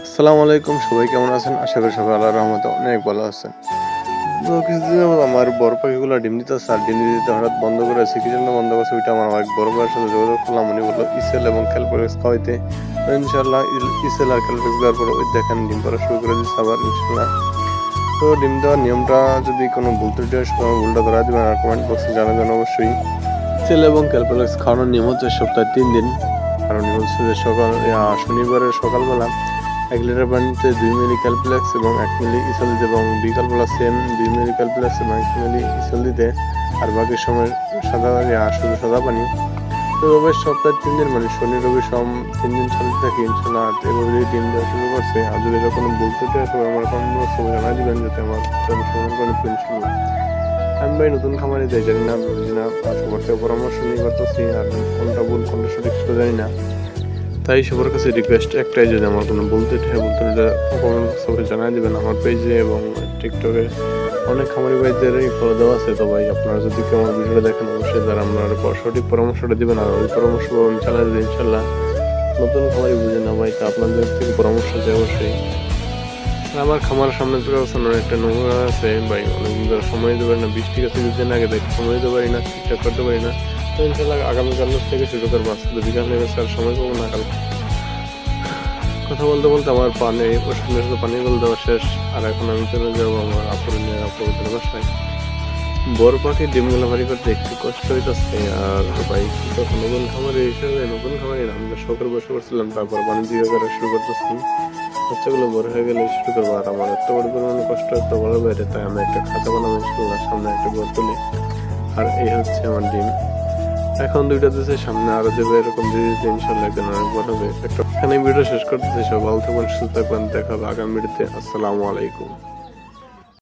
আসসালামু আলাইকুম, সবাই কেমন আছেন? আশা করি সবাই আল্লাহর রহমতে অনেক ভালো আছেন। তো কিছুদিন যাবত আমার বড় পাখিগুলো ডিম দিতেছে, আর ডিম দিতে হঠাৎ বন্ধ করেছে। কি জন্য বন্ধ করেছে ওইটা আমার এক বড় ভাইয়ের সাথে যোগাযোগ করলাম। উনি বললো ইসেল এবং ক্যালপোরেক্স খাওয়াইতে। তো ইনশাল্লাহ ইসেল আর ক্যালপোরেক্স দেওয়ার পর ওই দেখেন ডিম পাড়া শুরু করে দিচ্ছে আবার ইনশাল্লাহ। তো ডিম দেওয়ার নিয়মটা যদি কোনো ভুল ত্রুটি হয় সবাই ভুলটা ধরা দিবেন, আর কমেন্ট বক্সে জানাবেন অবশ্যই। ইসেল এবং ক্যালপোরেক্স খাওয়ানোর নিয়ম হচ্ছে সপ্তাহে 3 দিন। কারণ হচ্ছে যে শনিবারের সকালবেলা 1 লিটার পানিতে 2 মিলি ক্যালপ্লেক্স এবং 1 মিলি ইসল দিতে, এবং বিকালবেলা সেম 2 মিলি ক্যালপ্লেক্স এবং 1 মিলি ইসল দিতে, আর বাকি সময় শুধু সাদা পানি। তো এভাবে সপ্তাহে 3 দিন, মানে শনি রবি সোম 3 দিন চলতে থাকে ইনশাল্লাহ। আর এভাবে ডিম দেওয়া শুরু করছে। আর যদি কোনো ভুল ত্রুটি হয় সবাই আমার সময় জানাই দিবেন, যাতে আমার সমাধান করে নিতে ইনশাল্লাহ। আমি ভাই নতুন খামারে যাই, জানি না বুঝি না, আর সবার থেকে পরামর্শ নিয়ে করতেছি, আর কোনটা ভুল কোনটা সঠিক সেটা জানি না। তাই সবার কাছে রিকোয়েস্ট একটাই, যদি আমার কোনো বলতে কমেন্ট সবাই জানাই দিবেন আমার পেজে এবং টিকটকে। অনেক খামারি ভাইদেরই ফলো দেওয়া আছে। তো ভাই আপনারা যদি কেউ আমার ভিডিওটা দেখেন অবশ্যই যারা আপনার সঠিক পরামর্শটা দিবেন, আর ওই পরামর্শ আমি চালাই দেবো ইনশাল্লাহ। নতুন খামারি বুঝে না ভাই, তা আপনাদের থেকে পরামর্শ চাই অবশ্যই। আমার খামার সামনে থেকে একটা নোংরা আছে ভাই, অনেকদিন ধরে সময় দিতে পারি না, বৃষ্টি গেছে কিছুদিন আগে, তাই সময় দিতে পারি না, ঠিকঠাক করতে পারি না। তো ইনশাল্লাহ আগামীকাল থেকে শুরু করবো। আজকে বিকাল হয়ে গেছে, আর সময় পাবো না। কাল কথা বলতে বলতে আমার ওষুধের সাথে পানি গল দেওয়া শেষ। আর এখন আমি চলে যাবো আমার আপুদের বাসায়। বড় পাখি ডিমগুলো ভারী করতে একটু কষ্ট হইতেছে। আর ভাই নতুন খামারি হিসেবে নতুন খামারি না, আমরা শখের বসে করছিলাম, তারপর বাণিজ্য করা শুরু করতেছি। বাচ্চাগুলো বড় হয়ে গেলে শুরু করবো। আর আমার এত বড় পরিমাণে কষ্ট এত বড় বাইরে, তাই আমি একটা খাতা বানাবো ইনশাল্লাহ, সামনে একটা ঘর তুলি। আর এই হচ্ছে আমার ডিম। এখন 2টা দিচ্ছে, সামনে আরো দেবে, এরকম দিয়ে দিতে ইনশাল্লাহ একদিন অনেক বড় হবে। এখানে ভিডিও শেষ করতেছি। সব ভালো থাকবেন, সুস্থ থাকবেন, দেখা হবে আগামী ভিডিওতে। আসসালামু আলাইকুম।